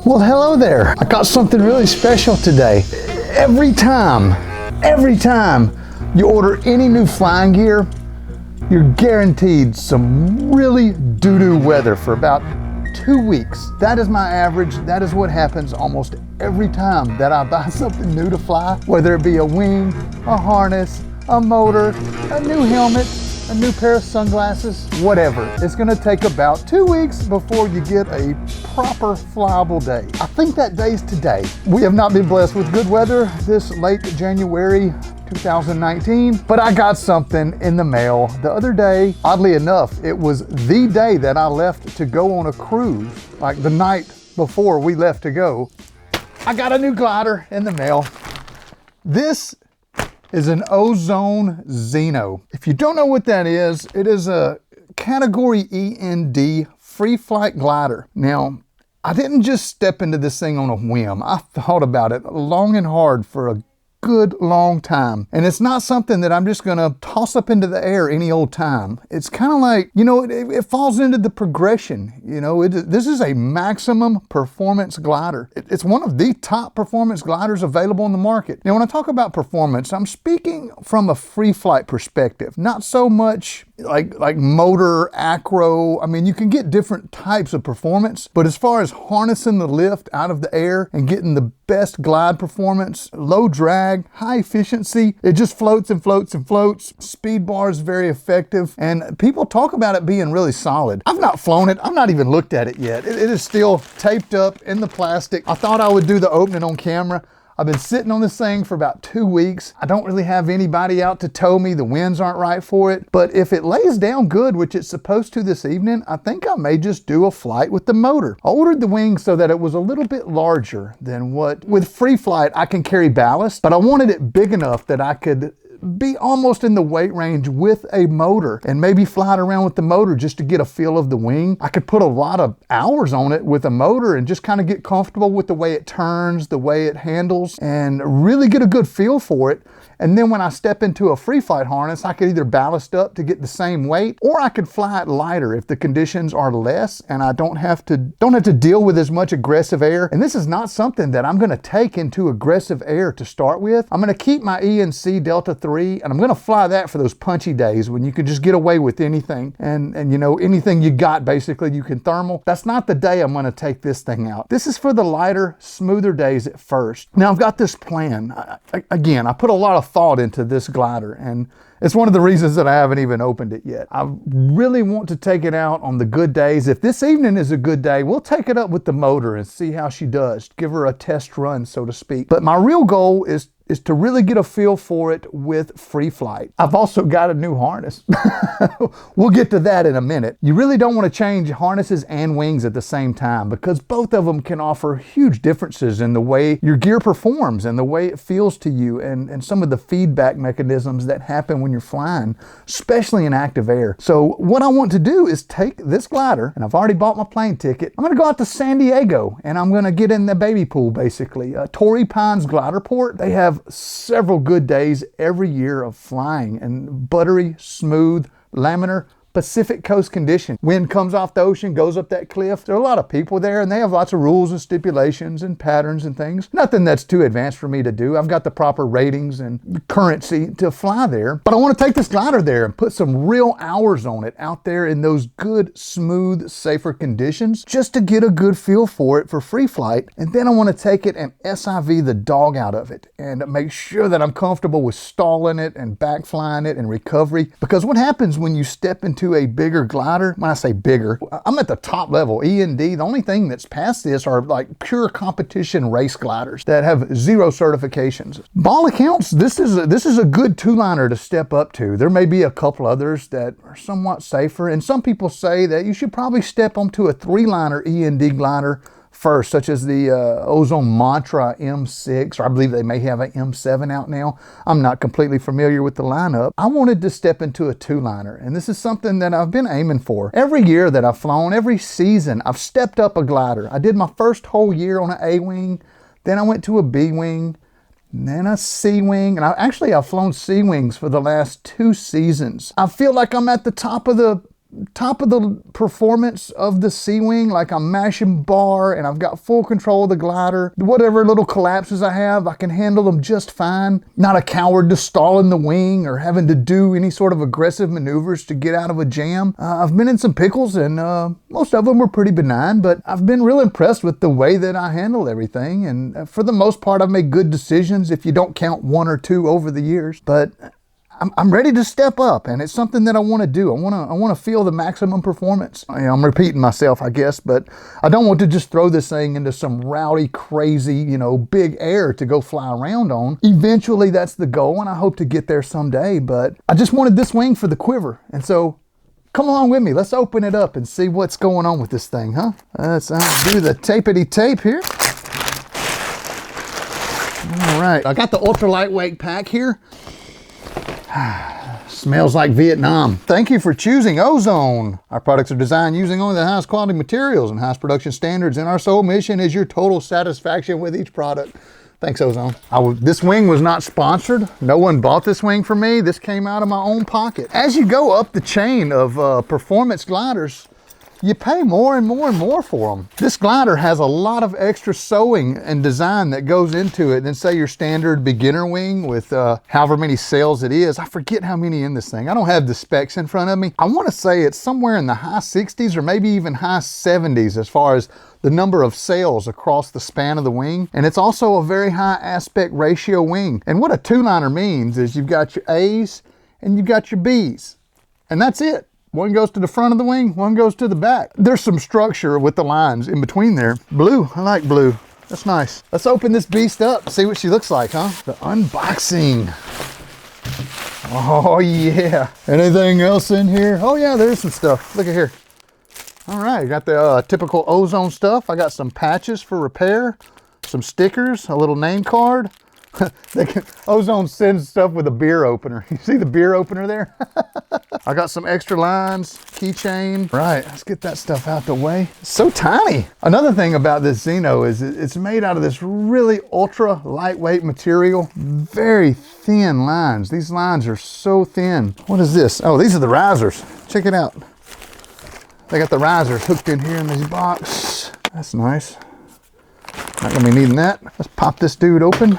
Well, hello there. I got something really special today. Every time you order any new flying gear, you're guaranteed some really doo-doo weather for about 2 weeks. That is my average. That is what happens almost every time that I buy something new to fly, whether it be a wing, a harness, a motor, a new helmet, a new pair of sunglasses, whatever. It's gonna take about 2 weeks before you get a proper flyable day. I think that day's today. We have not been blessed with good weather this late January 2019, but I got something in the mail the other day. Oddly enough, it was the day that I left to go on a cruise, like the night before we left to go. I got a new glider in the mail. This is an Ozone Zeno. If you don't know what that is, it is a category END free flight glider. Now, I didn't just step into this thing on a whim. I thought about it long and hard for a good long time. And it's not something that I'm just gonna toss up into the air any old time. It's kind of like, you know, it falls into the progression. You know, this is a maximum performance glider. It's one of the top performance gliders available in the market. Now, when I talk about performance, I'm speaking from a free flight perspective, not so much like motor, acro. I mean, you can get different types of performance, but as far as harnessing the lift out of the air and getting the best glide performance, low drag, high efficiency, it just floats and floats and floats. Speed bar is very effective, and people talk about it being really solid. I've not flown it. I've not even looked at it yet. It is still taped up in the plastic. I thought I would do the opening on camera. I've been sitting on this thing for about 2 weeks. I don't really have anybody out to tow me. The winds aren't right for it. But if it lays down good, which it's supposed to this evening, I think I may just do a flight with the motor. I ordered the wing so that it was a little bit larger than what, with free flight, I can carry ballast, but I wanted it big enough that I could be almost in the weight range with a motor and maybe fly it around with the motor just to get a feel of the wing. I could put a lot of hours on it with a motor and just kind of get comfortable with the way it turns, the way it handles, and really get a good feel for it. And then when I step into a free flight harness, I could either ballast up to get the same weight, or I could fly it lighter if the conditions are less and I don't have to deal with as much aggressive air. And this is not something that I'm gonna take into aggressive air to start with. I'm gonna keep my ENC Delta 3 and I'm gonna fly that for those punchy days when you can just get away with anything. And you know, anything you got, basically, you can thermal. That's not the day I'm gonna take this thing out. This is for the lighter, smoother days at first. Now I've got this plan. Again, I put a lot of thought into this glider, and it's one of the reasons that I haven't even opened it yet. I really want to take it out on the good days. If this evening is a good day, we'll take it up with the motor and see how she does. Give her a test run, so to speak. But my real goal is to really get a feel for it with free flight. I've also got a new harness. We'll get to that in a minute. You really don't want to change harnesses and wings at the same time, because both of them can offer huge differences in the way your gear performs and the way it feels to you, and some of the feedback mechanisms that happen when you're flying, especially in active air. So what I want to do is take this glider, and I've already bought my plane ticket. I'm gonna go out to San Diego and I'm gonna get in the baby pool, basically. Torrey Pines Glider Port. They have several good days every year of flying and buttery, smooth, laminar Pacific coast condition. Wind comes off the ocean, goes up that cliff. There are a lot of people there, and they have lots of rules and stipulations and patterns and things. Nothing that's too advanced for me to do. I've got the proper ratings and currency to fly there, but I want to take this glider there and put some real hours on it out there in those good, smooth, safer conditions, just to get a good feel for it for free flight. And then I want to take it and SIV the dog out of it and make sure that I'm comfortable with stalling it and back flying it and recovery. Because what happens when you step into a bigger glider, when I say bigger, I'm at the top level, END. The only thing that's past this are like pure competition race gliders that have 0 certifications. By all accounts, this is a good 2-liner to step up to. There may be a couple others that are somewhat safer, and some people say that you should probably step onto a 3-liner END glider first, such as the Ozone Mantra M6, or I believe they may have an M7 out now. I'm not completely familiar with the lineup. I wanted to step into a 2-liner, and this is something that I've been aiming for. Every year that I've flown, every season, I've stepped up a glider. I did my first whole year on an A-wing, then I went to a B-wing, And then a Sea Wing, and I've flown Sea Wings for the last 2 seasons. I feel like I'm at the top of the performance of the Sea Wing, like I'm mashing bar and I've got full control of the glider. Whatever little collapses I have, I can handle them just fine. Not a coward to stall in the wing or having to do any sort of aggressive maneuvers to get out of a jam. I've been in some pickles and most of them were pretty benign, but I've been real impressed with the way that I handle everything, and for the most part I've made good decisions if you don't count 1 or 2 over the years. But I'm ready to step up, and it's something that I want to do. I want to feel the maximum performance. I'm repeating myself, I guess, but I don't want to just throw this thing into some rowdy, crazy, big air to go fly around on. Eventually, that's the goal, and I hope to get there someday, but I just wanted this wing for the quiver, and so come along with me. Let's open it up and see what's going on with this thing, huh? Let's do the tapety tape here. All right, I got the ultra lightweight pack here. Smells like Vietnam. Thank you for choosing Ozone. Our products are designed using only the highest quality materials and highest production standards, and our sole mission is your total satisfaction with each product. Thanks, Ozone. This wing was not sponsored. No one bought this wing for me. This came out of my own pocket. As you go up the chain of performance gliders, you pay more and more and more for them. This glider has a lot of extra sewing and design that goes into it than say your standard beginner wing with however many sails it is. I forget how many in this thing. I don't have the specs in front of me. I want to say it's somewhere in the high 60s or maybe even high 70s as far as the number of sails across the span of the wing. And it's also a very high aspect ratio wing. And what a two-liner means is you've got your A's and you've got your B's. And that's it. One goes to the front of the wing, one goes to the back. There's some structure with the lines in between there. Blue, I like blue. That's nice. Let's open this beast up, see what she looks like, huh? The unboxing. Oh yeah. Anything else in here? Oh yeah, there's some stuff. Look at here. All right, got the typical Ozone stuff. I got some patches for repair, some stickers, a little name card. Ozone sends stuff with a beer opener. You see the beer opener there? I got some extra lines, keychain. Right, let's get that stuff out the way. It's so tiny. Another thing about this Zeno is it's made out of this really ultra lightweight material. Very thin lines. These lines are so thin. What is this? Oh, these are the risers. Check it out. They got the risers hooked in here in this box. That's nice. Not gonna be needing that. Let's pop this dude open.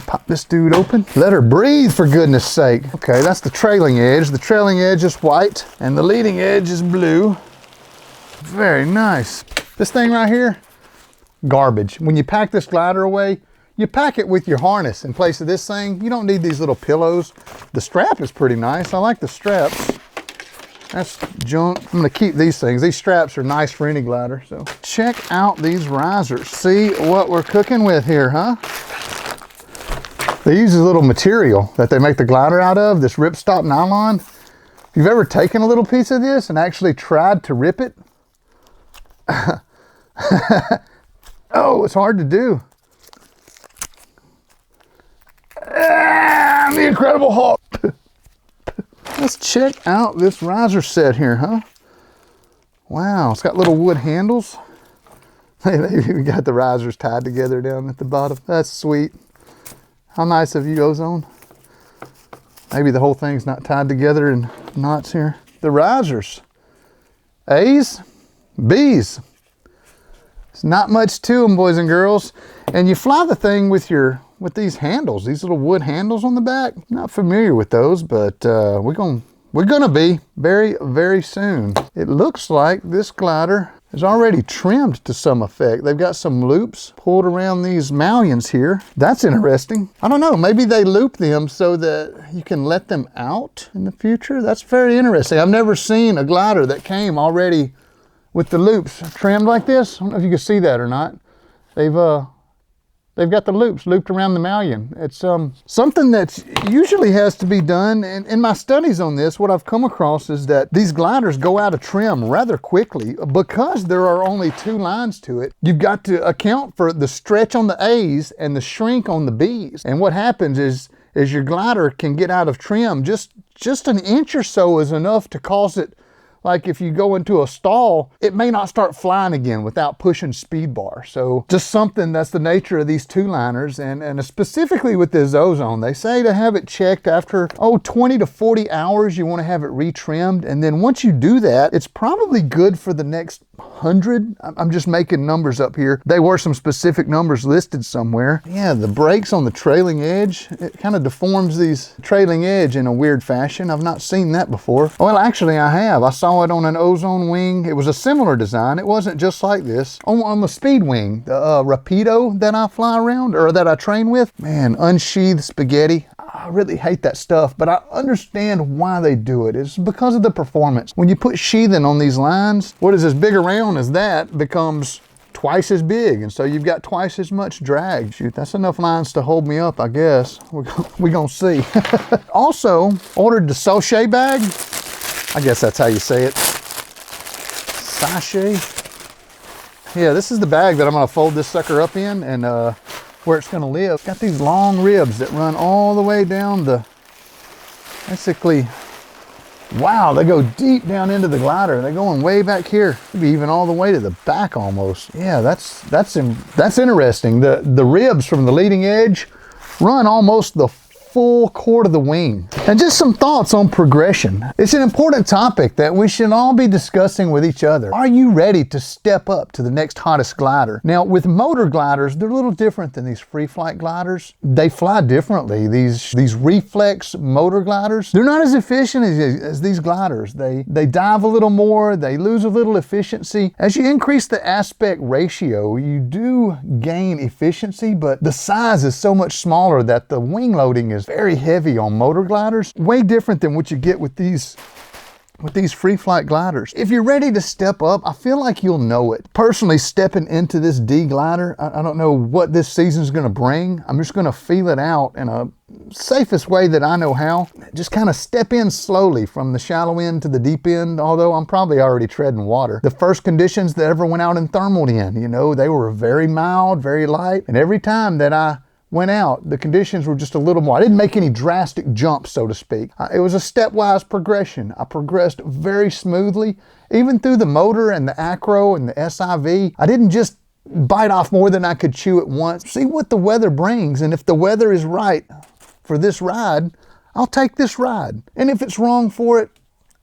Pop this dude open. Let her breathe, for goodness sake. Okay, that's the trailing edge. The trailing edge is white and the leading edge is blue. Very nice. This thing right here, garbage. When you pack this glider away, you pack it with your harness in place of this thing. You don't need these little pillows. The strap is pretty nice. I like the straps. That's junk. I'm gonna keep these things. These straps are nice for any glider. So check out these risers. See what we're cooking with here, huh? They use this little material that they make the glider out of, this ripstop nylon. If you've ever taken a little piece of this and actually tried to rip it, oh, it's hard to do. I'm the Incredible Hulk. Let's check out this riser set here, huh? Wow, it's got little wood handles. They've even got the risers tied together down at the bottom. That's sweet. How nice of you, Ozone. Maybe the whole thing's not tied together in knots here. The risers. A's, B's. It's not much to them, boys and girls. And you fly the thing with these handles, these little wood handles on the back. Not familiar with those, but we're gonna be very, very soon. It looks like this glider is already trimmed to some effect. They've got some loops pulled around these mullions here. That's interesting. I don't know, maybe they loop them so that you can let them out in the future. That's very interesting. I've never seen a glider that came already with the loops trimmed like this. I don't know if you can see that or not. They've got the loops looped around the mullion. It's something that usually has to be done. And in my studies on this, what I've come across is that these gliders go out of trim rather quickly because there are only 2 lines to it. You've got to account for the stretch on the A's and the shrink on the B's. And what happens is your glider can get out of trim. Just an inch or so is enough to cause it like if you go into a stall, it may not start flying again without pushing speed bar. So just something that's the nature of these two-liners, and specifically with this Ozone, they say to have it checked after 20 to 40 hours. You want to have it retrimmed, and then once you do that, it's probably good for the next 100. I'm just making numbers up here. There were some specific numbers listed somewhere. Yeah, the brakes on the trailing edge, it kind of deforms these trailing edge in a weird fashion. I've not seen that before. Well, actually I have. I saw it on an Ozone wing. It was a similar design. It wasn't just like this. On the speed wing, the Rapido that I fly around, or that I train with, man, unsheathed spaghetti. I really hate that stuff, but I understand why they do it. It's because of the performance. When you put sheathing on these lines, what is as big around as that becomes twice as big, and so you've got twice as much drag. Shoot, that's enough lines to hold me up, I guess. We're gonna see. Also, ordered the sachet bag. I guess that's how you say it. Sachet. Yeah, this is the bag that I'm gonna fold this sucker up in, and where it's gonna live. It's got these long ribs that run all the way down the, basically, wow, they go deep down into the glider. They're going way back here, maybe even all the way to the back almost. Yeah, that's interesting. The ribs from the leading edge run almost the full chord of the wing. And just some thoughts on progression. It's an important topic that we should all be discussing with each other. Are you ready to step up to the next hottest glider? Now, with motor gliders, they're a little different than these free flight gliders. They fly differently. These reflex motor gliders, they're not as efficient as these gliders. They dive a little more, they lose a little efficiency. As you increase the aspect ratio, you do gain efficiency, but the size is so much smaller that the wing loading is very heavy on motor gliders. Way different than what you get with these free flight gliders. If you're ready to step up, I feel like you'll know it. Personally, stepping into this D glider, I don't know what this season's gonna bring. I'm just gonna feel it out in a safest way that I know how. Just kind of step in slowly from the shallow end to the deep end, although I'm probably already treading water. The first conditions that ever went out and thermaled in, you know, they were very mild, very light, and every time that I went out, the conditions were just a little more. I didn't make any drastic jumps, so to speak. It was a stepwise progression. I progressed very smoothly, even through the motor and the acro and the SIV. I didn't just bite off more than I could chew at once. See what the weather brings, and if the weather is right for this ride, I'll take this ride. And if it's wrong for it,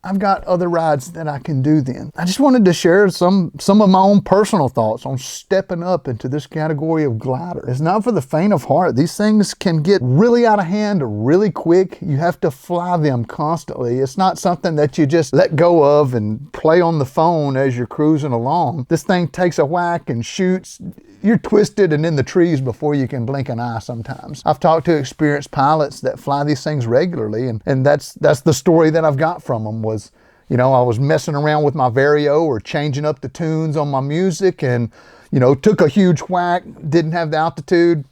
I've got other rides that I can do then. I just wanted to share some of my own personal thoughts on stepping up into this category of glider. It's not for the faint of heart. These things can get really out of hand really quick. You have to fly them constantly. It's not something that you just let go of and play on the phone as you're cruising along. This thing takes a whack and shoots. You're twisted and in the trees before you can blink an eye sometimes. I've talked to experienced pilots that fly these things regularly, and that's the story that I've got from them was, you know, I was messing around with my Vario or changing up the tunes on my music and, you know, took a huge whack, didn't have the altitude,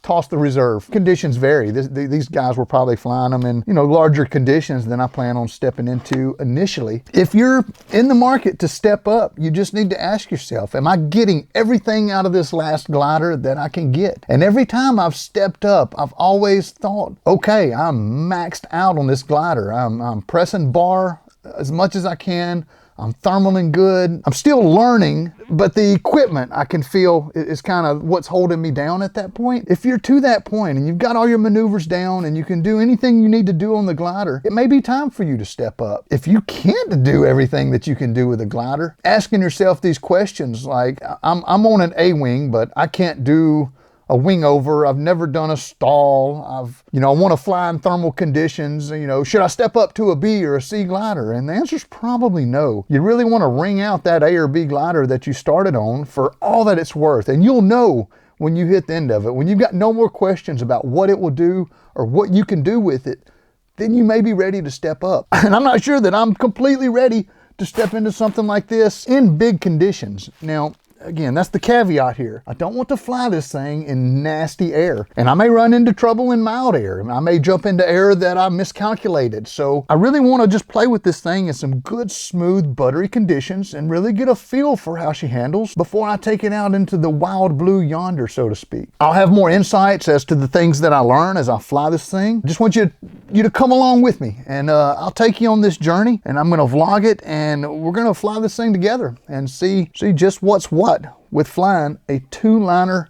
tossed the reserve. Conditions vary. These guys were probably flying them in, you know, larger conditions than I plan on stepping into initially. If you're in the market to step up, you just need to ask yourself, am I getting everything out of this last glider that I can get? And every time I've stepped up, I've always thought, okay, I'm maxed out on this glider. I'm pressing bar as much as I can. I'm thermaling good. I'm still learning, but the equipment I can feel is kind of what's holding me down at that point. If you're to that point and you've got all your maneuvers down and you can do anything you need to do on the glider, it may be time for you to step up. If you can't do everything that you can do with a glider, asking yourself these questions like, I'm on an A-wing, but I can't do a wing over. I've never done a stall. I want to fly in thermal conditions. Should I step up to a B or a C glider? And the answer is probably no. You really want to wring out that A or B glider that you started on for all that it's worth. And you'll know when you hit the end of it, when you've got no more questions about what it will do or what you can do with it, then you may be ready to step up. And I'm not sure that I'm completely ready to step into something like this in big conditions. Now, again, that's the caveat here. I don't want to fly this thing in nasty air. And I may run into trouble in mild air. I may jump into air that I miscalculated. So I really want to just play with this thing in some good, smooth, buttery conditions and really get a feel for how she handles before I take it out into the wild blue yonder, so to speak. I'll have more insights as to the things that I learn as I fly this thing. I just want you to come along with me, and I'll take you on this journey, and I'm going to vlog it, and we're going to fly this thing together and see just what's what with flying a two-liner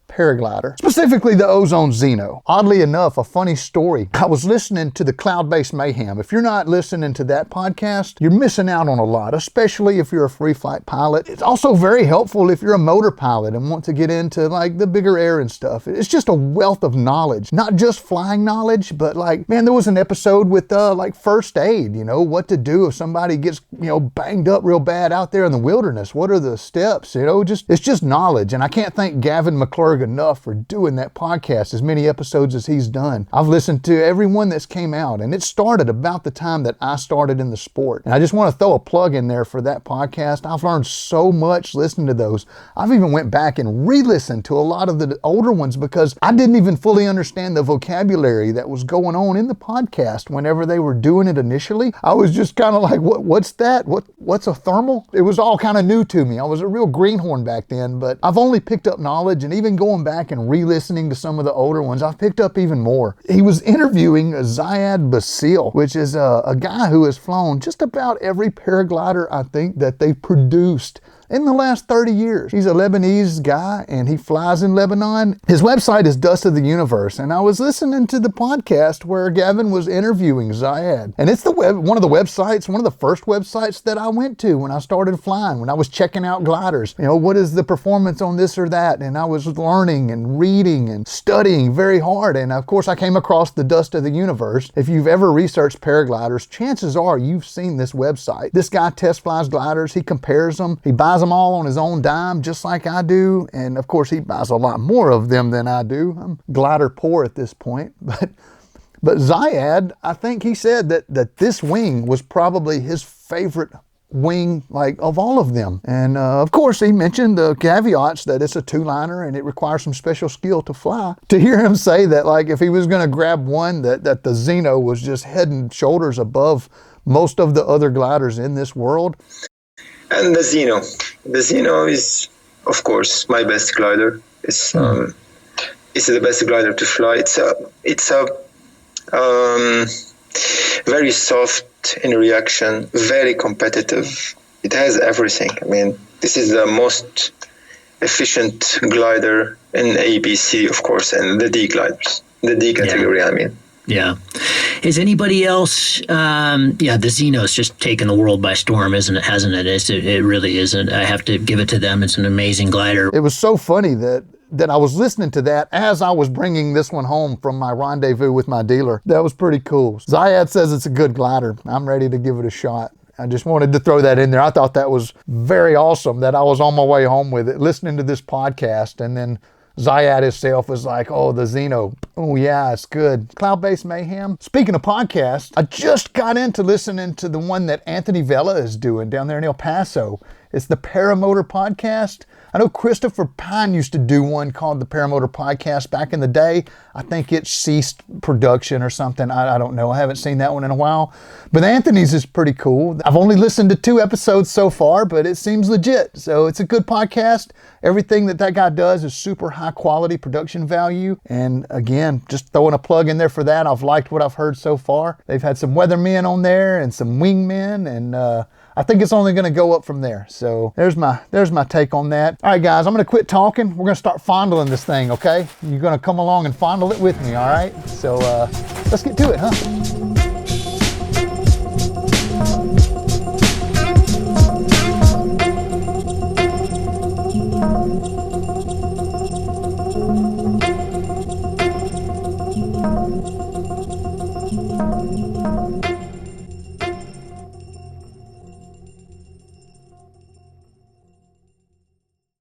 paraglider, specifically the Ozone Zeno. Oddly enough, a funny story. I was listening to the Cloud-Based Mayhem. If you're not listening to that podcast, you're missing out on a lot, especially if you're a free flight pilot. It's also very helpful if you're a motor pilot and want to get into like the bigger air and stuff. It's just a wealth of knowledge, not just flying knowledge, but like, man, there was an episode with like first aid, you know, what to do if somebody gets, you know, banged up real bad out there in the wilderness. What are the steps? You know, it's just knowledge. And I can't thank Gavin McClurg enough for doing that podcast, as many episodes as he's done. I've listened to every one that's came out, and it started about the time that I started in the sport. And I just want to throw a plug in there for that podcast. I've learned so much listening to those. I've even went back and re-listened to a lot of the older ones because I didn't even fully understand the vocabulary that was going on in the podcast whenever they were doing it initially. I was just kind of like, what's that? What's a thermal? It was all kind of new to me. I was a real greenhorn back then, but I've only picked up knowledge, and even going back and re-listening to some of the older ones, I've picked up even more. He was interviewing Ziad Bassil, which is a guy who has flown just about every paraglider I think that they've produced in the last 30 years. He's a Lebanese guy and he flies in Lebanon. His website is Dust of the Universe, and I was listening to the podcast where Gavin was interviewing Ziad. And it's one of the websites, one of the first websites that I went to when I started flying, when I was checking out gliders. You know, what is the performance on this or that? And I was learning and reading and studying very hard. And of course I came across the Dust of the Universe. If you've ever researched paragliders, chances are you've seen this website. This guy test flies gliders, he compares them, he buys them all on his own dime, just like I do. And of course he buys a lot more of them than I do. I'm glider poor at this point, but Ziad, I think he said that this wing was probably his favorite wing, like, of all of them. And of course he mentioned the caveats that it's a two-liner and it requires some special skill to fly. To hear him say that, like, if he was going to grab one, that the Zeno was just head and shoulders above most of the other gliders in this world. And the Zeno is, of course, my best glider. It's the best glider to fly. It's a very soft in reaction, very competitive. It has everything. I mean, this is the most efficient glider in ABC, of course, and the D gliders, the D category. Yeah. I mean. Yeah. Is anybody else? The Zeno's just taken the world by storm, hasn't it? It really isn't. I have to give it to them. It's an amazing glider. It was so funny that I was listening to that as I was bringing this one home from my rendezvous with my dealer. That was pretty cool. Ziad says it's a good glider. I'm ready to give it a shot. I just wanted to throw that in there. I thought that was very awesome that I was on my way home with it, listening to this podcast, and then Ziad himself was like, oh, the Zeno. Oh, yeah, it's good. Cloud-Based Mayhem. Speaking of podcasts, I just got into listening to the one that Anthony Vella is doing down there in El Paso. It's the Paramotor podcast. I know Christopher Pine used to do one called the Paramotor podcast back in the day. I think it ceased production or something. I don't know. I haven't seen that one in a while. But Anthony's is pretty cool. I've only listened to 2 episodes so far, but it seems legit. So it's a good podcast. Everything that guy does is super high quality production value. And again, just throwing a plug in there for that. I've liked what I've heard so far. They've had some weathermen on there and some wingmen, and I think it's only going to go up from there. So there's my take on that. All right, guys, I'm going to quit talking. We're going to start fondling this thing, okay? You're going to come along and fondle it with me, all right? So let's get to it, huh?